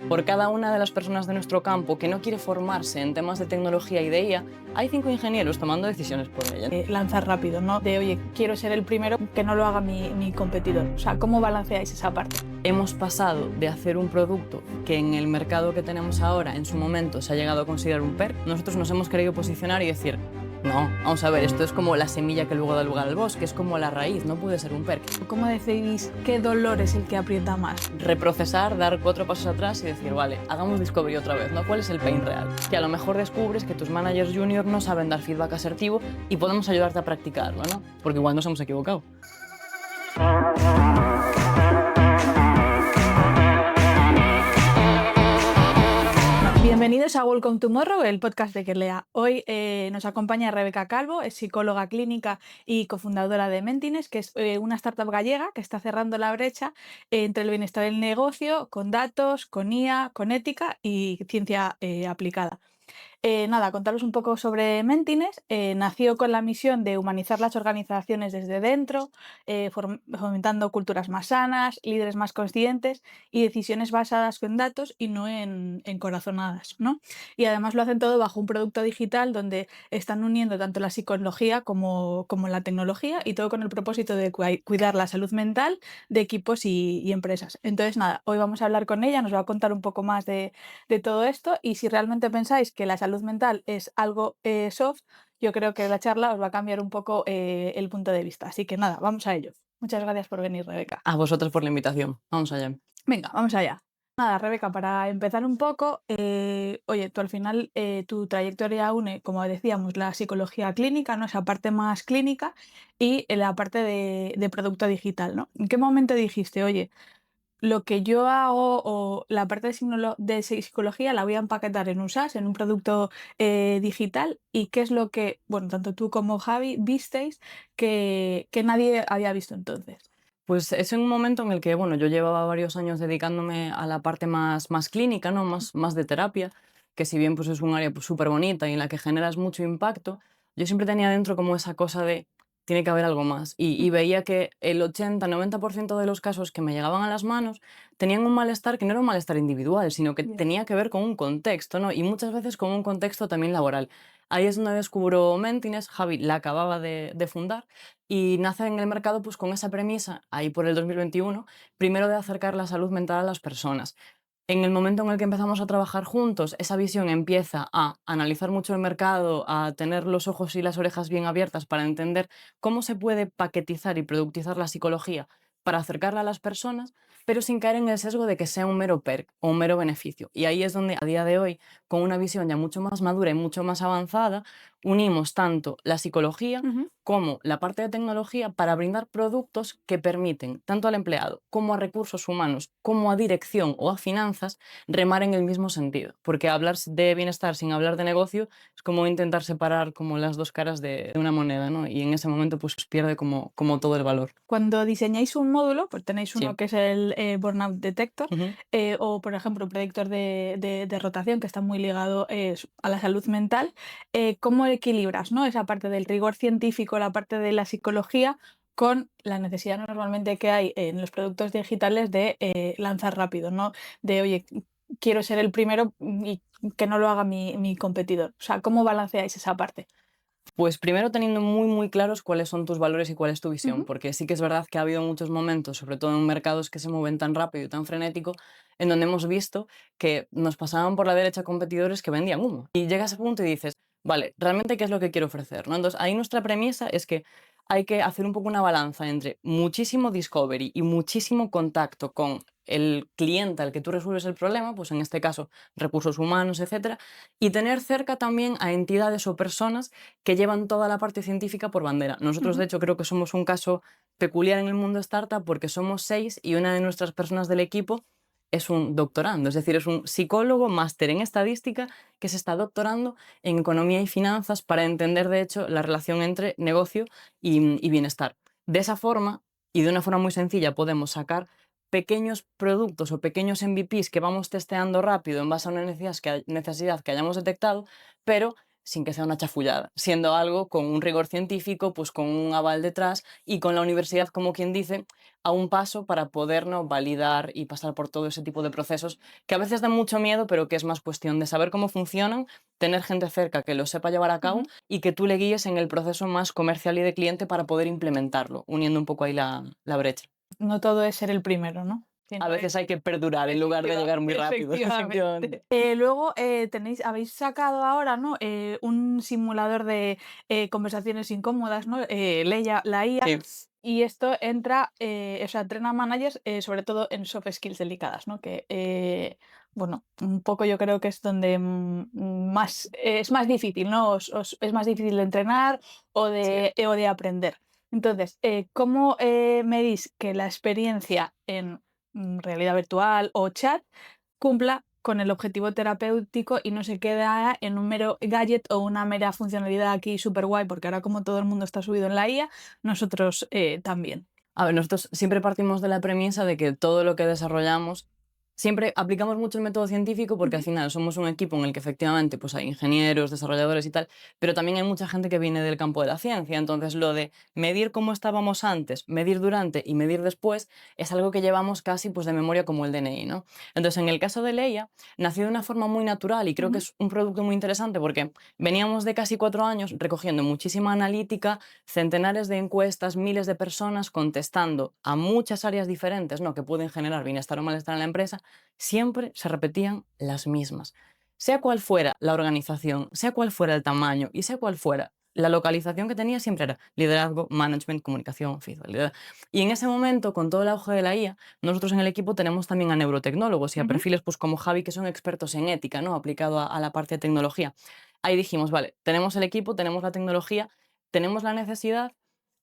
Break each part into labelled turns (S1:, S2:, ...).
S1: Por cada una de las personas de nuestro campo que no quiere formarse en temas de tecnología y de IA, hay 5 ingenieros tomando decisiones por ella.
S2: Lanzar rápido, ¿no? De, oye, quiero ser el primero, que no lo haga mi competidor. O sea, ¿cómo balanceáis esa parte?
S1: Hemos pasado de hacer un producto que en el mercado que tenemos ahora, en su momento, se ha llegado a considerar un PER. Nosotros nos hemos querido posicionar y decir, no, vamos a ver, esto es como la semilla que luego da lugar al bosque, es como la raíz, no puede ser un PER.
S2: ¿Cómo decidís qué dolor es el que aprieta más?
S1: Reprocesar, dar 4 pasos atrás y decir, vale, hagamos discovery otra vez, ¿no? ¿Cuál es el pain real? Que a lo mejor descubres que tus managers junior no saben dar feedback asertivo y podemos ayudarte a practicarlo, ¿no? Porque igual nos hemos equivocado.
S2: Bienvenidos a Welcome Tomorrow, el podcast de Kerlea. Hoy nos acompaña Rebeca Calvo, es psicóloga clínica y cofundadora de Mentines, que es una startup gallega que está cerrando la brecha entre el bienestar del negocio con datos, con IA, con ética y ciencia aplicada. Contaros un poco sobre Mentines. Nació con la misión de humanizar las organizaciones desde dentro, fomentando culturas más sanas, líderes más conscientes y decisiones basadas en datos y no en corazonadas, ¿no? Y además lo hacen todo bajo un producto digital donde están uniendo tanto la psicología como la tecnología y todo con el propósito de cuidar la salud mental de equipos y empresas. Entonces, nada, hoy vamos a hablar con ella, nos va a contar un poco más de todo esto, y si realmente pensáis que la salud mental es algo soft, yo creo que la charla os va a cambiar un poco el punto de vista. Así que nada, vamos a ello. Muchas gracias por venir, Rebeca.
S1: A vosotros por la invitación. Vamos allá.
S2: Venga, vamos allá. Nada, Rebeca, para empezar un poco, oye, tú al final, tu trayectoria une, como decíamos, la psicología clínica, ¿no? Esa parte más clínica y la parte de producto digital, ¿no? ¿En qué momento dijiste, oye, lo que yo hago o la parte de psicología la voy a empaquetar en un SaaS, en un producto digital? ¿Y qué es lo que, bueno, tanto tú como Javi visteis que nadie había visto entonces?
S1: Pues es en un momento en el que, bueno, yo llevaba varios años dedicándome a la parte más clínica, ¿no? Más de terapia, que si bien pues es un área pues súper bonita y en la que generas mucho impacto, yo siempre tenía dentro como esa cosa de tiene que haber algo más. Y veía que el 80-90% de los casos que me llegaban a las manos tenían un malestar que no era un malestar individual, sino que
S2: Ya.
S1: tenía que ver con un contexto, ¿no? Y muchas veces con un contexto también laboral. Ahí es donde descubro Mentines, Javi la acababa de fundar y nace en el mercado pues con esa premisa, ahí por el 2021, primero de acercar la salud mental a las personas. En el momento en el que empezamos a trabajar juntos, esa visión empieza a analizar mucho el mercado, a tener los ojos y las orejas bien abiertas para entender cómo se puede paquetizar y productizar la psicología para acercarla a las personas, pero sin caer en el sesgo de que sea un mero perk o un mero beneficio. Y ahí es donde a día de hoy, con una visión ya mucho más madura y mucho más avanzada, unimos tanto la psicología
S2: Ujú.
S1: como la parte de tecnología para brindar productos que permiten tanto al empleado como a recursos humanos, como a dirección o a finanzas, remar en el mismo sentido. Porque hablar de bienestar sin hablar de negocio es como intentar separar como las dos caras de una moneda, ¿no? Y en ese momento pues pierde como todo el valor.
S2: Cuando diseñáis un módulo, pues tenéis uno
S1: Sí.
S2: que es el Burnout Detector,
S1: Ujú.
S2: o por ejemplo un predictor de rotación que está muy ligado a la salud mental. ¿Cómo equilibras, ¿no? Esa parte del rigor científico, la parte de la psicología, con la necesidad normalmente que hay en los productos digitales de lanzar rápido, ¿no? De, oye, quiero ser el primero y que no lo haga mi competidor. O sea, ¿cómo balanceáis esa parte?
S1: Pues primero teniendo muy claros cuáles son tus valores y cuál es tu visión,
S2: Ujú.
S1: porque sí que es verdad que ha habido muchos momentos, sobre todo en mercados que se mueven tan rápido y tan frenético, en donde hemos visto que nos pasaban por la derecha competidores que vendían humo. Y llegas a ese punto y dices, vale, ¿realmente qué es lo que quiero ofrecer? ¿No? Entonces ahí nuestra premisa es que hay que hacer un poco una balanza entre muchísimo discovery y muchísimo contacto con el cliente al que tú resuelves el problema, pues en este caso recursos humanos, etcétera, y tener cerca también a entidades o personas que llevan toda la parte científica por bandera. Nosotros, de
S2: Ujú.
S1: hecho, creo que somos un caso peculiar en el mundo startup porque somos 6 y una de nuestras personas del equipo es un doctorando, es decir, es un psicólogo máster en estadística que se está doctorando en economía y finanzas para entender, de hecho, la relación entre negocio y bienestar. De esa forma, y de una forma muy sencilla, podemos sacar pequeños productos o pequeños MVPs que vamos testeando rápido en base a una necesidad que hayamos detectado, pero sin que sea una chafullada, siendo algo con un rigor científico, pues con un aval detrás y con la universidad, como quien dice, a un paso para podernos validar y pasar por todo ese tipo de procesos que a veces dan mucho miedo, pero que es más cuestión de saber cómo funcionan, tener gente cerca que lo sepa llevar a cabo
S2: Ujú.
S1: y que tú le guíes en el proceso más comercial y de cliente para poder implementarlo, uniendo un poco ahí la brecha.
S2: No todo es ser el primero, ¿no?
S1: A
S2: Sino
S1: veces hay que perdurar en lugar de llegar muy rápido,
S2: efectivamente.
S1: efectivamente.
S2: Luego, habéis sacado ahora, ¿no? Un simulador de conversaciones incómodas, ¿no? Leia, la IA,
S1: Sí,
S2: y esto entra, o sea, entrena a managers, sobre todo en soft skills delicadas, ¿no? Que, bueno, un poco yo creo que es donde más, es más difícil, ¿no? Es más difícil de entrenar
S1: sí.
S2: o de aprender. Entonces, ¿cómo medís que la experiencia en realidad virtual o chat cumpla con el objetivo terapéutico y no se queda en un mero gadget o una mera funcionalidad aquí súper guay, porque ahora como todo el mundo está subido en la IA, nosotros también.
S1: A ver, nosotros siempre partimos de la premisa de que todo lo que desarrollamos, siempre aplicamos mucho el método científico porque al
S2: Ujú,
S1: final somos un equipo en el que efectivamente pues hay ingenieros, desarrolladores y tal, pero también hay mucha gente que viene del campo de la ciencia. Entonces lo de medir cómo estábamos antes, medir durante y medir después es algo que llevamos casi pues de memoria como el DNI, ¿no? Entonces en el caso de Leia nació de una forma muy natural y creo que
S2: ujú,
S1: es un producto muy interesante porque veníamos de casi 4 años recogiendo muchísima analítica, centenares de encuestas, miles de personas contestando a muchas áreas diferentes, ¿no? Que pueden generar bienestar o malestar en la empresa, siempre se repetían las mismas. Sea cual fuera la organización, sea cual fuera el tamaño y sea cual fuera la localización que tenía, siempre era liderazgo, management, comunicación, feedback. Y en ese momento, con todo el auge de la IA, nosotros en el equipo tenemos también a neurotecnólogos y a
S2: ujú.
S1: perfiles pues, como Javi, que son expertos en ética, ¿no? Aplicado a la parte de tecnología. Ahí dijimos, vale, tenemos el equipo, tenemos la tecnología, tenemos la necesidad,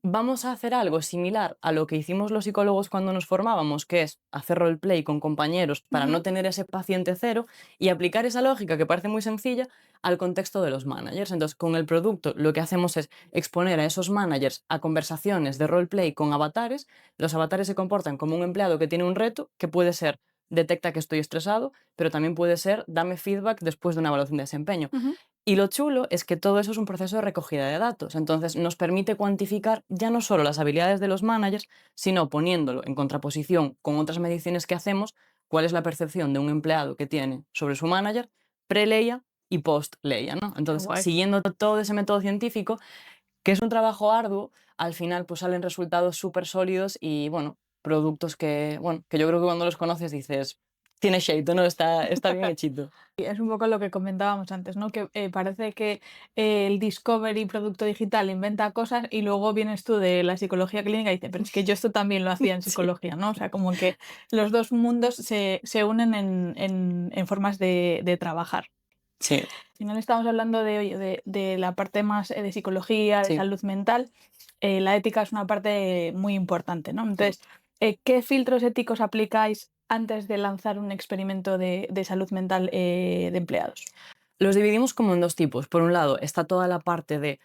S1: vamos a hacer algo similar a lo que hicimos los psicólogos cuando nos formábamos, que es hacer roleplay con compañeros para
S2: Ujú,
S1: no tener ese paciente cero y aplicar esa lógica que parece muy sencilla al contexto de los managers. Entonces, con el producto lo que hacemos es exponer a esos managers a conversaciones de roleplay con avatares. Los avatares se comportan como un empleado que tiene un reto, que puede ser detecta que estoy estresado, pero también puede ser dame feedback después de una evaluación de desempeño.
S2: ujú.
S1: Y lo chulo es que todo eso es un proceso de recogida de datos. Entonces nos permite cuantificar ya no solo las habilidades de los managers, sino poniéndolo en contraposición con otras mediciones que hacemos, cuál es la percepción de un empleado que tiene sobre su manager pre-Leia y post-Leia, ¿no?
S2: Qué
S1: Entonces,
S2: guay.
S1: siguiendo todo ese método científico, que es un trabajo arduo, al final pues salen resultados súper sólidos y, bueno, productos que, bueno, que yo creo que cuando los conoces dices, tiene shade, ¿no? Está bien hechito.
S2: Y es un poco lo que comentábamos antes, ¿no? Que parece que el Discovery producto digital inventa cosas y luego vienes tú de la psicología clínica y dices, pero es que yo esto también lo hacía en
S1: Sí.
S2: psicología, ¿no? O sea, como que los dos mundos se unen en formas de trabajar.
S1: Sí,
S2: Al final estamos hablando de, oye, de la parte más de psicología, de
S1: sí.
S2: salud mental. La ética es una parte muy importante, ¿no?
S1: Mm.
S2: Entonces, ¿qué filtros éticos aplicáis antes de lanzar un experimento de salud mental de empleados?
S1: Los dividimos como en dos tipos. Por un lado, está toda la parte de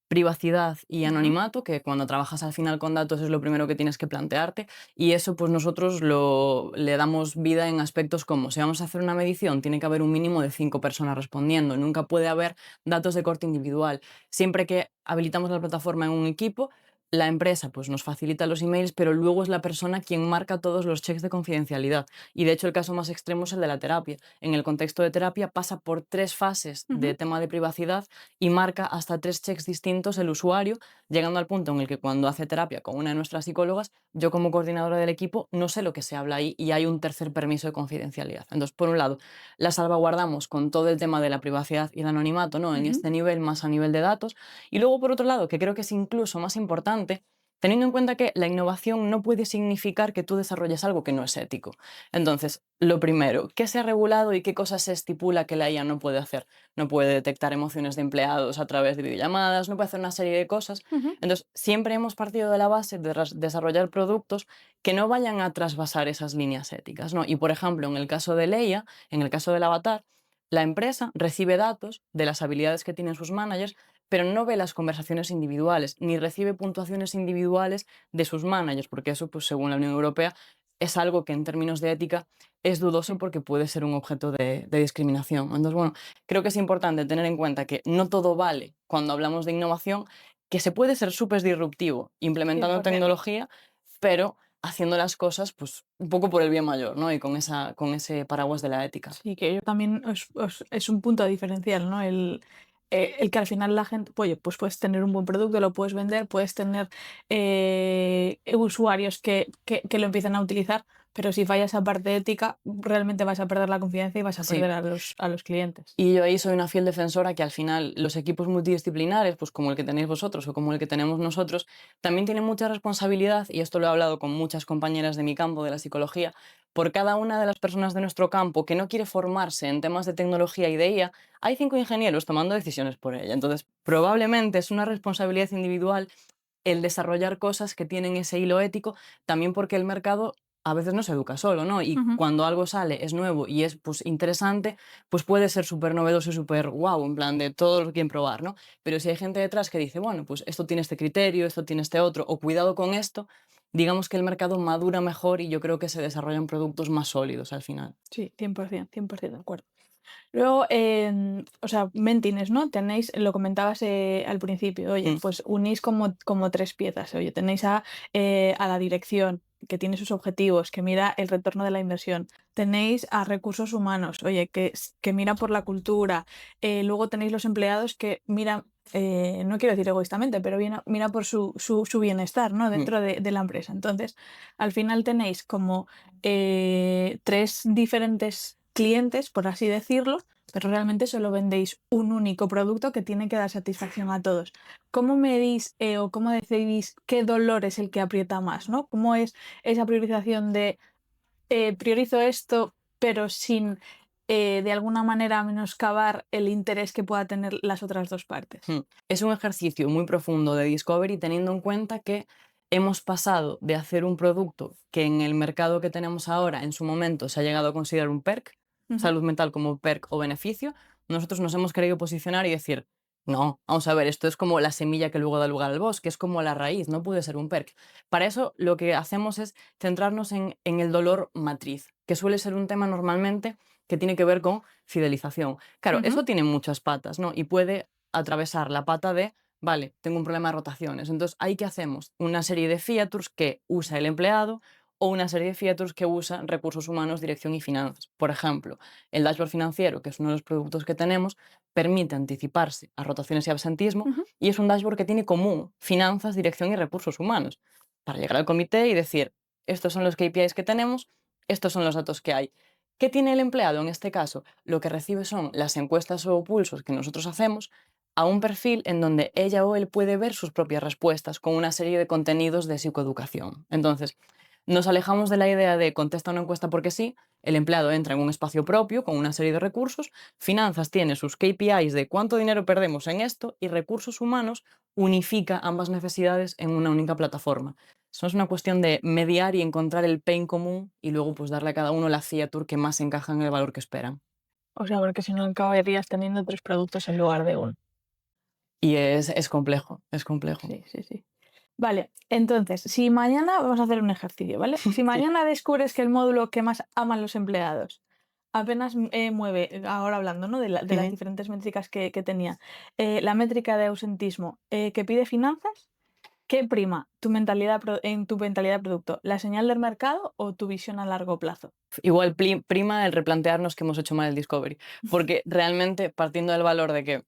S1: privacidad y
S2: Ujú,
S1: anonimato, que cuando trabajas al final con datos es lo primero que tienes que plantearte, y eso pues nosotros le damos vida en aspectos como si vamos a hacer una medición, tiene que haber un mínimo de 5 personas respondiendo, nunca puede haber datos de corte individual. Siempre que habilitamos la plataforma en un equipo, la empresa pues nos facilita los emails, pero luego es la persona quien marca todos los checks de confidencialidad. Y de hecho el caso más extremo es el de la terapia. En el contexto de terapia pasa por 3 fases de
S2: ujú.
S1: tema de privacidad y marca hasta 3 checks distintos el usuario, llegando al punto en el que cuando hace terapia con una de nuestras psicólogas, yo como coordinadora del equipo no sé lo que se habla ahí y hay un tercer permiso de confidencialidad. Entonces, por un lado, la salvaguardamos con todo el tema de la privacidad y el anonimato, ¿no? En
S2: Ujú,
S1: este nivel más a nivel de datos. Y luego, por otro lado, que creo que es incluso más importante, teniendo en cuenta que la innovación no puede significar que tú desarrolles algo que no es ético. Entonces, lo primero, ¿qué se ha regulado y qué cosas se estipula que la IA no puede hacer? No puede detectar emociones de empleados a través de videollamadas, no puede hacer una serie de cosas.
S2: ujú.
S1: Entonces, siempre hemos partido de la base de desarrollar productos que no vayan a trasvasar esas líneas éticas, ¿no? Y, por ejemplo, en el caso de Leia, en el caso del avatar, la empresa recibe datos de las habilidades que tienen sus managers, pero no ve las conversaciones individuales, ni recibe puntuaciones individuales de sus managers, porque eso, pues, según la Unión Europea, es algo que en términos de ética es dudoso porque puede ser un objeto de discriminación. Entonces, bueno, creo que es importante tener en cuenta que no todo vale cuando hablamos de innovación, que se puede ser súper disruptivo implementando
S2: 100%.
S1: tecnología, pero haciendo las cosas pues un poco por el bien mayor, ¿no? Y con ese paraguas de la ética.
S2: Sí, que yo también es un punto diferencial, ¿no? El que al final la gente, oye, pues puedes tener un buen producto, lo puedes vender, puedes tener usuarios que lo empiezan a utilizar, pero si falla esa parte ética, realmente vas a perder la confianza y vas a
S1: Sí.
S2: perder a los clientes.
S1: Y yo ahí soy una fiel defensora que al final los equipos multidisciplinares, pues como el que tenéis vosotros o como el que tenemos nosotros, también tienen mucha responsabilidad, y esto lo he hablado con muchas compañeras de mi campo, de la psicología, por cada una de las personas de nuestro campo que no quiere formarse en temas de tecnología y de IA, hay 5 ingenieros tomando decisiones por ella. Entonces, probablemente es una responsabilidad individual el desarrollar cosas que tienen ese hilo ético, también porque el mercado a veces no se educa solo, ¿no? Y
S2: Ujú.
S1: cuando algo sale, es nuevo y es pues interesante, pues puede ser súper novedoso y súper guau, en plan de todo lo quieren probar, ¿no? Pero si hay gente detrás que dice, bueno, pues esto tiene este criterio, esto tiene este otro, o cuidado con esto, digamos que el mercado madura mejor y yo creo que se desarrollan productos más sólidos al final.
S2: Sí, 100%, 100% de acuerdo. Luego, o sea, Mentines, ¿no? Tenéis, lo comentabas al principio, oye,
S1: Mm,
S2: pues unís como tres piezas. Oye, tenéis a la dirección, que tiene sus objetivos, que mira el retorno de la inversión. Tenéis a recursos humanos, oye, que mira por la cultura. Luego tenéis los empleados que miran, no quiero decir egoístamente, pero mira por su bienestar, ¿no?
S1: mm.
S2: Dentro de la empresa. Entonces, al final tenéis como tres diferentes clientes, por así decirlo, pero realmente solo vendéis un único producto que tiene que dar satisfacción a todos. ¿Cómo medís o cómo decidís qué dolor es el que aprieta más, ¿no? ¿Cómo es esa priorización de priorizo esto, pero sin de alguna manera menoscabar el interés que pueda tener las otras dos partes?
S1: Es un ejercicio muy profundo de discovery teniendo en cuenta que hemos pasado de hacer un producto que en el mercado que tenemos ahora, en su momento, se ha llegado a considerar un perk,
S2: Ujú.
S1: salud mental como perk o beneficio. Nosotros nos hemos querido posicionar y decir, no, vamos a ver, esto es como la semilla que luego da lugar al bosque, es como la raíz, no puede ser un perk. Para eso lo que hacemos es centrarnos en el dolor matriz, que suele ser un tema normalmente que tiene que ver con fidelización. Claro,
S2: Ujú.
S1: eso tiene muchas patas, ¿no? Y puede atravesar la pata de, vale, tengo un problema de rotaciones. Entonces, ¿ahí qué hacemos? Una serie de features que usa el empleado o una serie de features que usa recursos humanos, dirección y finanzas. Por ejemplo, el dashboard financiero, que es uno de los productos que tenemos, permite anticiparse a rotaciones y absentismo,
S2: Ujú.
S1: y es un dashboard que tiene común finanzas, dirección y recursos humanos para llegar al comité y decir, estos son los KPIs que tenemos, estos son los datos que hay. ¿Qué tiene el empleado en este caso? Lo que recibe son las encuestas o pulsos que nosotros hacemos a un perfil en donde ella o él puede ver sus propias respuestas con una serie de contenidos de psicoeducación. Entonces, nos alejamos de la idea de contesta una encuesta porque sí, el empleado entra en un espacio propio con una serie de recursos, finanzas tiene sus KPIs de cuánto dinero perdemos en esto y recursos humanos unifica ambas necesidades en una única plataforma. Eso es una cuestión de mediar y encontrar el pain común y luego pues darle a cada uno la feature que más encaja en el valor que esperan.
S2: O sea, porque si no acabarías teniendo tres productos en lugar de uno.
S1: Y es complejo, es complejo.
S2: Sí, sí, sí. Vale, entonces, si mañana vamos a hacer un ejercicio, ¿vale? Si
S1: Sí.
S2: mañana descubres que el módulo que más aman los empleados apenas mueve, ahora hablando, ¿no? De las
S1: Ujú.
S2: diferentes métricas que tenía, la métrica de ausentismo que pide finanzas, ¿qué prima en tu mentalidad de producto? ¿La señal del mercado o tu visión a largo plazo?
S1: Igual prima el replantearnos que hemos hecho mal el discovery, porque realmente partiendo del valor de que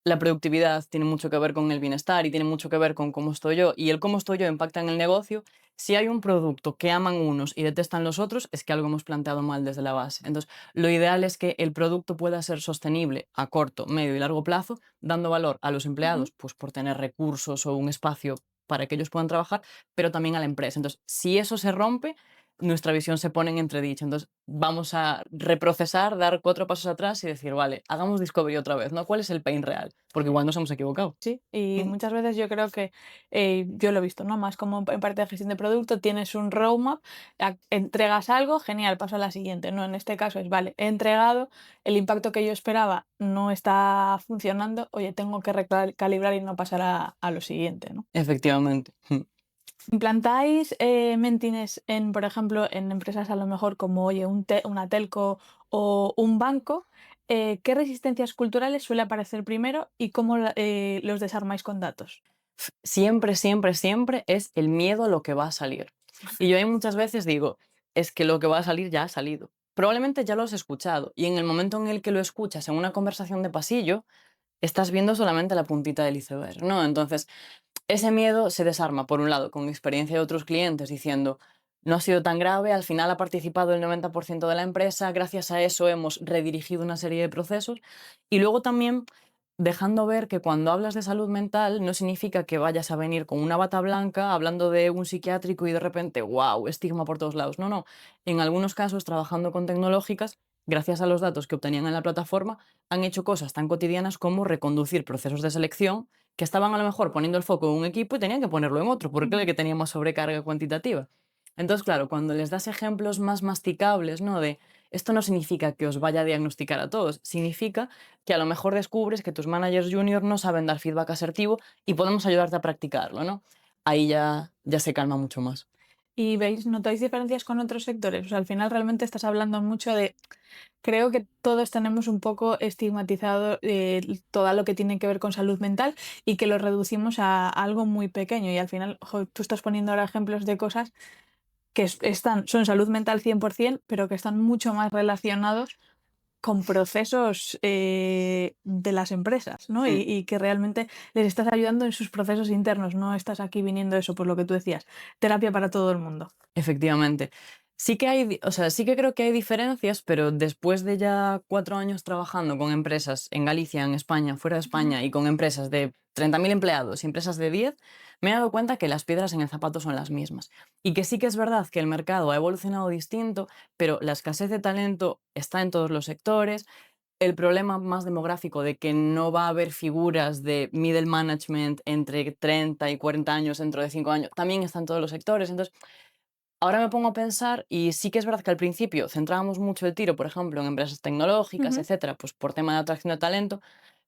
S1: la productividad tiene mucho que ver con el bienestar y tiene mucho que ver con cómo estoy yo, y el cómo estoy yo impacta en el negocio. Si hay un producto que aman unos y detestan los otros, es que algo hemos planteado mal desde la base. Entonces, lo ideal es que el producto pueda ser sostenible a corto, medio y largo plazo, dando valor a los
S2: Ujú.
S1: empleados, pues por tener recursos o un espacio para que ellos puedan trabajar, pero también a la empresa. Entonces, si eso se rompe, nuestra visión se pone en entredicho. Entonces, vamos a reprocesar, dar 4 pasos atrás y decir, vale, hagamos discovery otra vez, ¿no? ¿Cuál es el pain real? Porque igual nos hemos equivocado.
S2: Sí, y
S1: Mm,
S2: muchas veces yo creo que yo lo he visto, ¿no? Más como en parte de gestión de producto, tienes un roadmap, entregas algo, genial, paso a la siguiente, ¿no? En este caso es, vale, he entregado, el impacto que yo esperaba no está funcionando, oye, tengo que recalibrar y no pasar a lo siguiente, ¿no?
S1: efectivamente.
S2: ¿Implantáis Mentimes en, por ejemplo, en empresas a lo mejor como, oye, una telco o un banco? ¿Qué resistencias culturales suele aparecer primero y cómo los desarmáis con datos?
S1: Siempre, siempre, siempre es el miedo a lo que va a salir. Y yo ahí muchas veces digo, es que lo que va a salir ya ha salido. Probablemente ya lo has escuchado y en el momento en el que lo escuchas en una conversación de pasillo, estás viendo solamente la puntita del iceberg, ¿no? Entonces, ese miedo se desarma, por un lado, con experiencia de otros clientes diciendo, no ha sido tan grave, al final ha participado el 90% de la empresa, gracias a eso hemos redirigido una serie de procesos. Y luego también dejando ver que cuando hablas de salud mental no significa que vayas a venir con una bata blanca hablando de un psiquiátrico y de repente, wow, estigma por todos lados. No, no. En algunos casos, trabajando con tecnológicas, gracias a los datos que obtenían en la plataforma, han hecho cosas tan cotidianas como reconducir procesos de selección que estaban a lo mejor poniendo el foco en un equipo y tenían que ponerlo en otro, porque era el
S2: Ujú.
S1: que tenía más sobrecarga cuantitativa. Entonces, claro, cuando les das ejemplos más masticables, ¿no? De esto no significa que os vaya a diagnosticar a todos, significa que a lo mejor descubres que tus managers junior no saben dar feedback asertivo y podemos ayudarte a practicarlo, ¿no? Ahí ya se calma mucho más.
S2: ¿Y notáis diferencias con otros sectores? O sea, al final realmente estás hablando mucho de, creo que todos tenemos un poco estigmatizado todo lo que tiene que ver con salud mental y que lo reducimos a algo muy pequeño y al final, tú estás poniendo ahora ejemplos de cosas que son salud mental 100%, pero que están mucho más relacionados con procesos de las empresas, ¿no?
S1: Mm.
S2: Y que realmente les estás ayudando en sus procesos internos, no estás aquí viniendo eso, por lo que tú decías, terapia para todo el mundo.
S1: Efectivamente. Sí que hay, o sea, sí que creo que hay diferencias, pero después de ya 4 años trabajando con empresas en Galicia, en España, fuera de
S2: Ujú.
S1: España y con empresas de 30.000 empleados y empresas de 10, me he dado cuenta que las piedras en el zapato son las mismas. Y que sí que es verdad que el mercado ha evolucionado distinto, pero la escasez de talento está en todos los sectores. El problema más demográfico de que no va a haber figuras de middle management entre 30 y 40 años dentro de 5 años, también está en todos los sectores. Entonces, ahora me pongo a pensar y sí que es verdad que al principio centrábamos mucho el tiro, por ejemplo, en empresas tecnológicas,
S2: Ujú.
S1: etcétera, pues por tema de atracción de talento,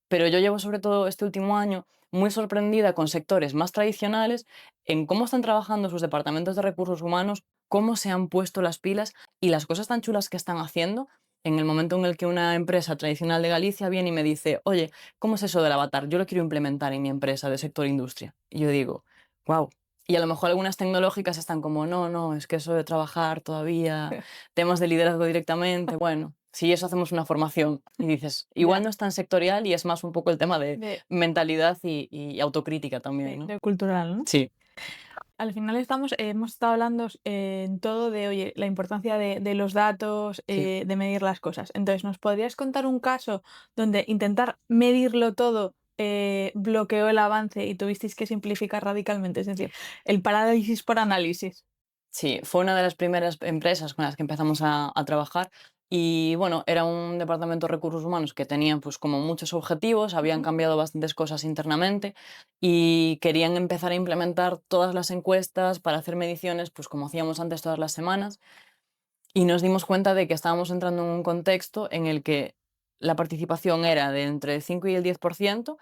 S1: pero yo llevo sobre todo este último año muy sorprendida con sectores más tradicionales en cómo están trabajando sus departamentos de recursos humanos, cómo se han puesto las pilas y las cosas tan chulas que están haciendo en el momento en el que una empresa tradicional de Galicia viene y me dice, oye, ¿cómo es eso del avatar? Yo lo quiero implementar en mi empresa de sector industria. Y yo digo, wow. Y a lo mejor algunas tecnológicas están como, no, no, es que eso de trabajar todavía, temas de liderazgo directamente, bueno, si eso hacemos una formación y dices, igual
S2: Ya,
S1: no es tan sectorial y es más un poco el tema de mentalidad y autocrítica también, ¿no?
S2: de cultural, ¿no?
S1: Sí,
S2: Al final hemos estado hablando en todo de, oye, la importancia de los datos,
S1: sí.
S2: de medir las cosas. Entonces, ¿nos podrías contar un caso donde intentar medirlo todo bloqueó el avance y tuvisteis que simplificar radicalmente? Es decir, el parálisis por análisis.
S1: Sí, fue una de las primeras empresas con las que empezamos a trabajar y bueno, era un departamento de recursos humanos que tenían pues como muchos objetivos, habían
S2: Ujú.
S1: cambiado bastantes cosas internamente y querían empezar a implementar todas las encuestas para hacer mediciones pues como hacíamos antes todas las semanas y nos dimos cuenta de que estábamos entrando en un contexto en el que la participación era de entre el 5 y el 10%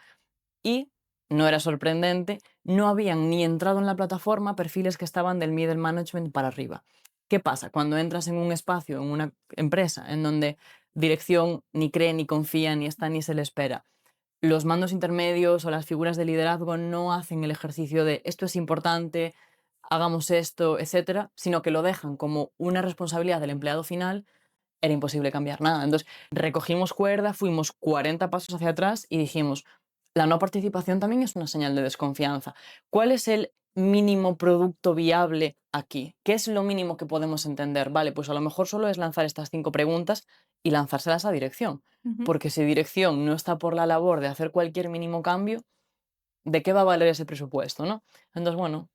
S1: y, no era sorprendente, no habían ni entrado en la plataforma perfiles que estaban del middle management para arriba. ¿Qué pasa? Cuando entras en un espacio, en una empresa, en donde dirección ni cree, ni confía, ni está, ni se le espera, los mandos intermedios o las figuras de liderazgo no hacen el ejercicio de esto es importante, hagamos esto, etcétera, sino que lo dejan como una responsabilidad del empleado final, era imposible cambiar nada. Entonces, recogimos cuerda, fuimos 40 pasos hacia atrás y dijimos, la no participación también es una señal de desconfianza. ¿Cuál es el mínimo producto viable aquí? ¿Qué es lo mínimo que podemos entender? Vale, pues a lo mejor solo es lanzar estas 5 preguntas y lanzárselas a dirección.
S2: Ujú.
S1: Porque si dirección no está por la labor de hacer cualquier mínimo cambio, ¿de qué va a valer ese presupuesto, no? Entonces, bueno,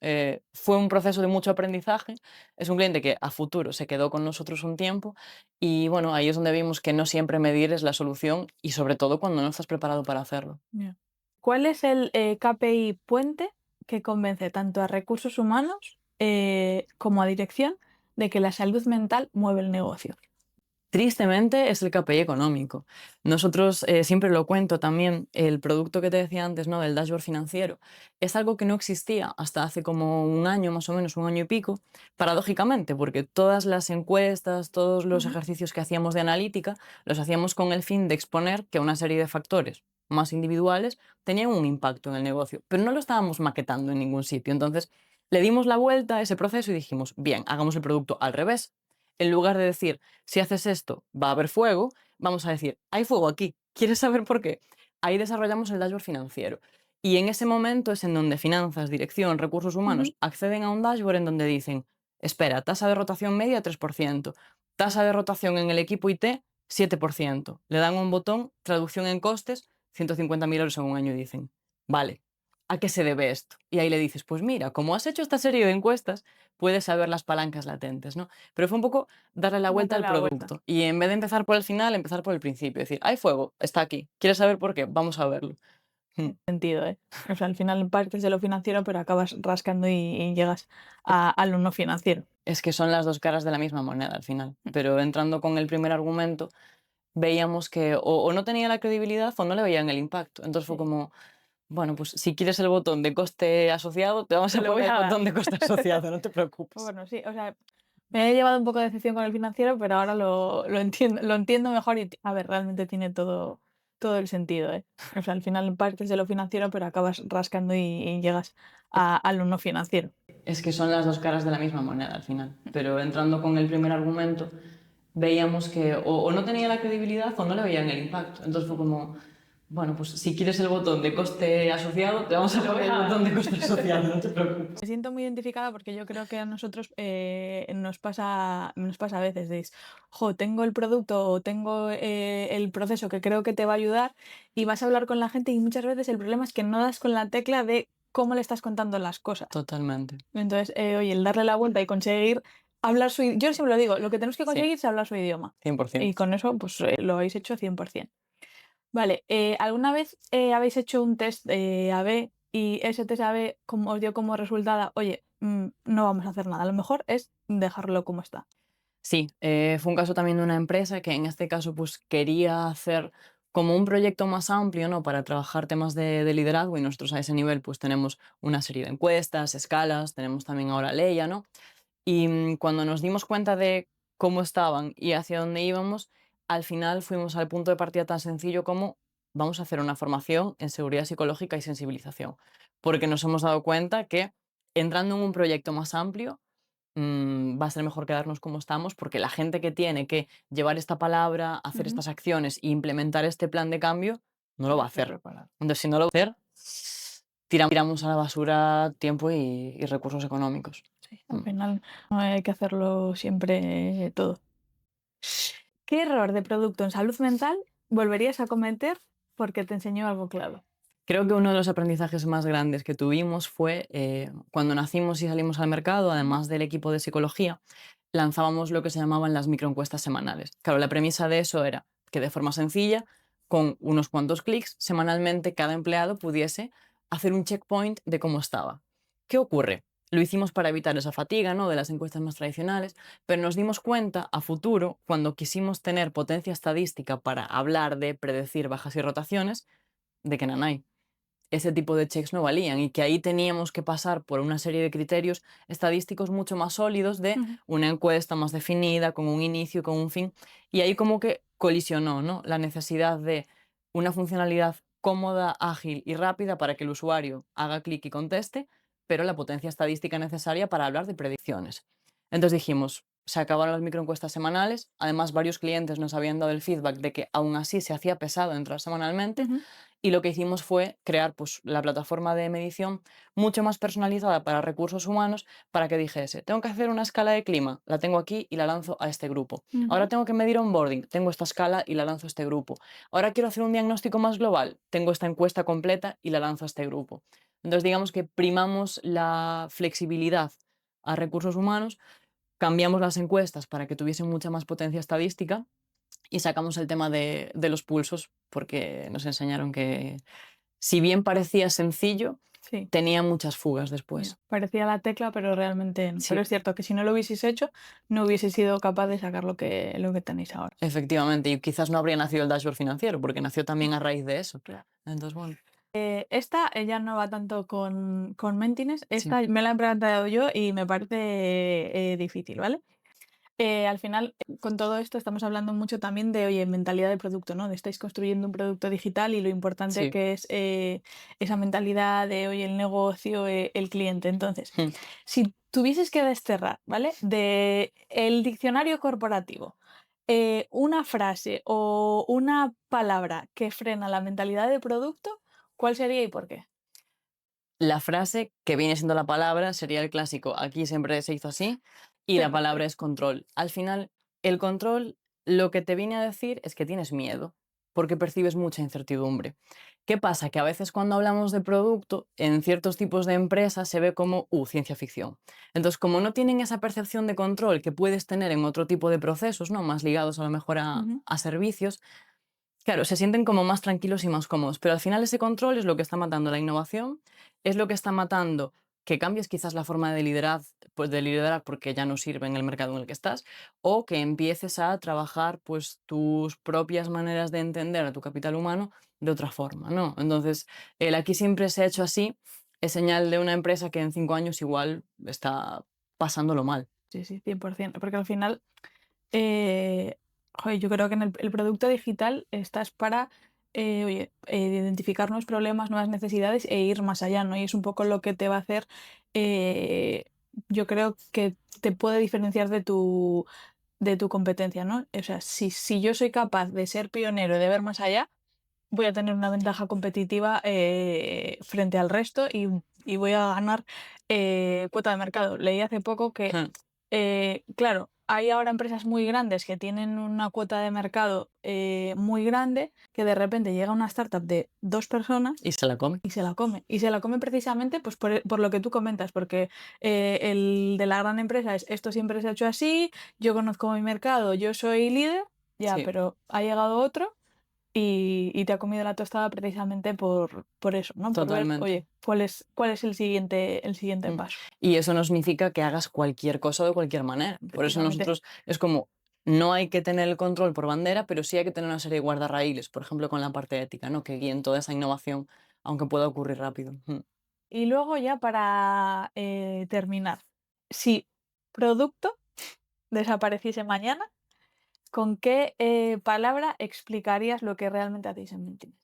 S1: fue un proceso de mucho aprendizaje. Es un cliente que a futuro se quedó con nosotros un tiempo y, bueno, ahí es donde vimos que no siempre medir es la solución y sobre todo cuando no estás preparado para hacerlo.
S2: Ya. ¿Cuál es el KPI puente que convence tanto a recursos humanos como a dirección de que la salud mental mueve el negocio?
S1: Tristemente es el KPI económico. Nosotros, siempre lo cuento también, el producto que te decía antes, ¿no? Del dashboard financiero, es algo que no existía hasta hace como un año, más o menos, un año y pico, paradójicamente, porque todas las encuestas, todos los
S2: Ujú,
S1: ejercicios que hacíamos de analítica, los hacíamos con el fin de exponer que una serie de factores más individuales tenían un impacto en el negocio, pero no lo estábamos maquetando en ningún sitio. Entonces, le dimos la vuelta a ese proceso y dijimos, bien, hagamos el producto al revés. En lugar de decir, si haces esto, va a haber fuego, vamos a decir, hay fuego aquí, ¿quieres saber por qué? Ahí desarrollamos el dashboard financiero. Y en ese momento es en donde finanzas, dirección, recursos
S2: ujú.
S1: humanos acceden a un dashboard en donde dicen, espera, tasa de rotación media 3%, tasa de rotación en el equipo IT 7%. Le dan un botón, traducción en costes, 150.000 euros en un año y dicen, vale, ¿a qué se debe esto? Y ahí le dices, pues mira, como has hecho esta serie de encuestas, puedes saber las palancas latentes, ¿no? Pero fue un poco darle la vuelta
S2: Darle
S1: al
S2: la vuelta.
S1: producto. Y en vez de empezar por el final, empezar por el principio. Decir, hay fuego, está aquí. ¿Quieres saber por qué? Vamos a verlo. Mm.
S2: Sentido, ¿eh? O sea, al final partes de lo financiero, pero acabas rascando y llegas a lo no financiero.
S1: Es que son las dos caras de la misma moneda al final. Pero entrando con el primer argumento, veíamos que o no tenía la credibilidad o no le veían el impacto. Entonces fue
S2: Sí,
S1: como, bueno, pues si quieres el botón de coste asociado, te vamos
S2: te
S1: a
S2: lo voy
S1: poner el
S2: a dar.
S1: botón de coste asociado, no te preocupes.
S2: Bueno, sí, o sea, me he llevado un poco de decepción con el financiero, pero ahora lo entiendo mejor y, a ver, realmente tiene todo el sentido, ¿eh? O sea, al final partes de lo financiero, pero acabas rascando y llegas a lo no financiero.
S1: Es que son las dos caras de la misma moneda al final. Pero entrando con el primer argumento, veíamos que o no tenía la credibilidad o no le veían el impacto. Entonces fue como, bueno, pues si quieres el botón de coste asociado, te vamos a poner el botón de coste asociado, no te preocupes.
S2: Me siento muy identificada porque yo creo que a nosotros nos pasa a veces de, jo, tengo el producto o tengo el proceso que creo que te va a ayudar y vas a hablar con la gente y muchas veces el problema es que no das con la tecla de cómo le estás contando las cosas.
S1: Totalmente.
S2: Entonces, oye, el darle la vuelta y conseguir hablar yo siempre lo digo, lo que tenemos que
S1: Sí,
S2: conseguir es hablar su idioma.
S1: 100%.
S2: Y con eso, pues lo habéis hecho 100%. Vale, ¿alguna vez habéis hecho un test AB y ese test AB os dio como resultado, oye, no vamos a hacer nada, a lo mejor es dejarlo como está?
S1: Sí, fue un caso también de una empresa que en este caso pues quería hacer como un proyecto más amplio, ¿no? Para trabajar temas de liderazgo y nosotros a ese nivel pues tenemos una serie de encuestas, escalas, tenemos también ahora Leia, ¿no? Y cuando nos dimos cuenta de cómo estaban y hacia dónde íbamos, al final fuimos al punto de partida tan sencillo como vamos a hacer una formación en seguridad psicológica y sensibilización, porque nos hemos dado cuenta que entrando en un proyecto más amplio, va a ser mejor quedarnos como estamos, porque la gente que tiene que llevar esta palabra, hacer
S2: Ujú.
S1: estas acciones e implementar este plan de cambio, no lo va
S2: No
S1: a
S2: está
S1: hacer.
S2: preparado.
S1: Entonces, si no lo va a hacer, tiramos a la basura tiempo y recursos económicos.
S2: Sí, al
S1: Mm.
S2: final no hay que hacerlo siempre todo. ¿Qué error de producto en salud mental volverías a cometer porque te enseñó algo clave?
S1: Creo que uno de los aprendizajes más grandes que tuvimos fue cuando nacimos y salimos al mercado,
S2: Ujú,
S1: además del equipo de psicología, lanzábamos lo que se llamaban las microencuestas semanales. Claro, la premisa de eso era que de forma sencilla, con unos cuantos clics, semanalmente cada empleado pudiese hacer un checkpoint de cómo estaba. ¿Qué ocurre? Lo hicimos para evitar esa fatiga, ¿no? De las encuestas más tradicionales, pero nos dimos cuenta a futuro, cuando quisimos tener potencia estadística para hablar de predecir bajas y rotaciones, de que nanay, ese tipo de checks no valían y que ahí teníamos que pasar por una serie de criterios estadísticos mucho más sólidos de
S2: ujú,
S1: una encuesta más definida, con un inicio y con un fin. Y ahí como que colisionó, ¿no? La necesidad de una funcionalidad cómoda, ágil y rápida para que el usuario haga clic y conteste, pero la potencia estadística necesaria para hablar de predicciones. Entonces dijimos, se acabaron las microencuestas semanales, además varios clientes nos habían dado el feedback de que aún así se hacía pesado entrar semanalmente
S2: ujú.
S1: y lo que hicimos fue crear pues, la plataforma de medición mucho más personalizada para recursos humanos para que dijese, tengo que hacer una escala de clima, la tengo aquí y la lanzo a este grupo. Ahora
S2: Ujú.
S1: tengo que medir onboarding, tengo esta escala y la lanzo a este grupo. Ahora quiero hacer un diagnóstico más global, tengo esta encuesta completa y la lanzo a este grupo. Entonces digamos que primamos la flexibilidad a recursos humanos, cambiamos las encuestas para que tuviesen mucha más potencia estadística y sacamos el tema de los pulsos porque nos enseñaron si bien parecía sencillo,
S2: Sí.
S1: tenía muchas fugas
S2: Mira,
S1: después.
S2: parecía la tecla, pero realmente no. Pero
S1: Sí,
S2: es cierto que si no lo hubieseis hecho, no hubieseis sido capaz de sacar lo que tenéis ahora.
S1: efectivamente, y quizás no habría nacido el dashboard financiero, porque nació también a raíz de eso.
S2: Claro.
S1: Entonces, bueno,
S2: Esta, ella no va tanto con Mentimes.
S1: sí,
S2: Esta me la he planteado yo y me parece difícil, ¿vale? Al final, con todo esto estamos hablando mucho también de, oye, mentalidad de producto, ¿no? De estáis construyendo un producto digital y lo importante
S1: sí.
S2: que es esa mentalidad de, oye, el negocio, el cliente. Entonces,
S1: Mm.
S2: si tuvieses que desterrar, ¿vale? De el diccionario corporativo, una frase o una palabra que frena la mentalidad de producto, ¿cuál sería y por qué?
S1: La frase que viene siendo la palabra sería el clásico, aquí siempre se hizo así, y la palabra es control. Al final, el control lo que te viene a decir es que tienes miedo, porque percibes mucha incertidumbre. ¿Qué pasa? Que a veces cuando hablamos de producto, en ciertos tipos de empresas se ve como, ciencia ficción. Entonces, como no tienen esa percepción de control que puedes tener en otro tipo de procesos, ¿no? Más ligados a lo mejor
S2: Ujú.
S1: a servicios, claro, se sienten como más tranquilos y más cómodos, pero al final ese control es lo que está matando la innovación, es lo que está matando que cambies quizás la forma de liderar, pues de liderar porque ya no sirve en el mercado en el que estás, o que empieces a trabajar pues tus propias maneras de entender a tu capital humano de otra forma, ¿no? Entonces, el aquí siempre se ha hecho así es señal de una empresa que en 5 años igual está pasándolo mal.
S2: Sí, sí, 100%. Porque al final, eh, joder, yo creo que en el producto digital estás para, oye, identificar nuevos problemas, nuevas necesidades e ir más allá, ¿no? Y es un poco lo que te va a hacer, eh, yo creo que te puede diferenciar de tu competencia, ¿no? O sea, si yo soy capaz de ser pionero y de ver más allá, voy a tener una ventaja competitiva frente al resto y voy a ganar cuota de mercado. Leí hace poco que, claro, hay ahora empresas muy grandes que tienen una cuota de mercado muy grande, que de repente llega una startup de 2 personas
S1: Y se la come.
S2: y se la come. Y se la come precisamente pues, por lo que tú comentas, porque el de la gran empresa es esto siempre se ha hecho así, yo conozco mi mercado, yo soy líder, ya,
S1: Sí,
S2: pero ha llegado otro y te ha comido la tostada precisamente por eso, ¿no? Por ver,
S1: totalmente.
S2: oye, cuál es el siguiente
S1: Mm.
S2: paso.
S1: Y eso no significa que hagas cualquier cosa de cualquier manera. Por eso
S2: Efectivamente.
S1: nosotros es como, no hay que tener el control por bandera, pero sí hay que tener una serie de guardarraíles, por ejemplo, con la parte ética, ¿no? Que guíen toda esa innovación, aunque pueda ocurrir rápido.
S2: Y luego ya para terminar, si producto desapareciese mañana, ¿con qué palabra explicarías lo que realmente hacéis en Mentimes?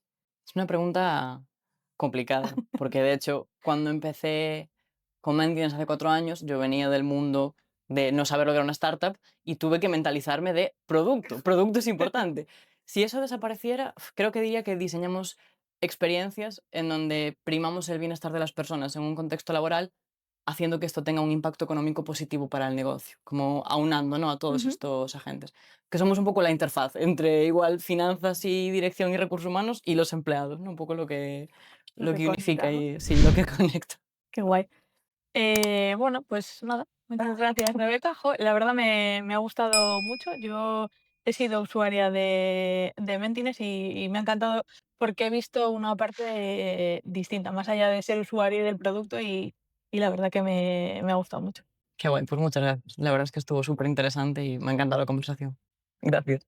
S1: Es una pregunta complicada, porque de hecho, cuando empecé con Mentimes hace 4 años, yo venía del mundo de no saber lo que era una startup y tuve que mentalizarme de producto. Producto es importante. Si eso desapareciera, creo que diría que diseñamos experiencias en donde primamos el bienestar de las personas en un contexto laboral, haciendo que esto tenga un impacto económico positivo para el negocio, como aunando, ¿no? A todos
S2: Ujú.
S1: estos agentes. Que somos un poco la interfaz entre igual finanzas y dirección y recursos humanos y los empleados, ¿no? Un poco
S2: Lo
S1: lo
S2: que
S1: que unifica
S2: conecta, ¿no?
S1: y sí, lo que conecta.
S2: Qué guay. Bueno, pues nada, muchas gracias, Rebeca. Jo, la verdad me ha gustado mucho. Yo he sido usuaria de Mentimes y me ha encantado porque he visto una parte distinta, más allá de ser usuaria del producto y la verdad que me ha gustado mucho.
S1: Qué guay, pues muchas gracias. La verdad es que estuvo súper interesante y me ha encantado la conversación. Gracias.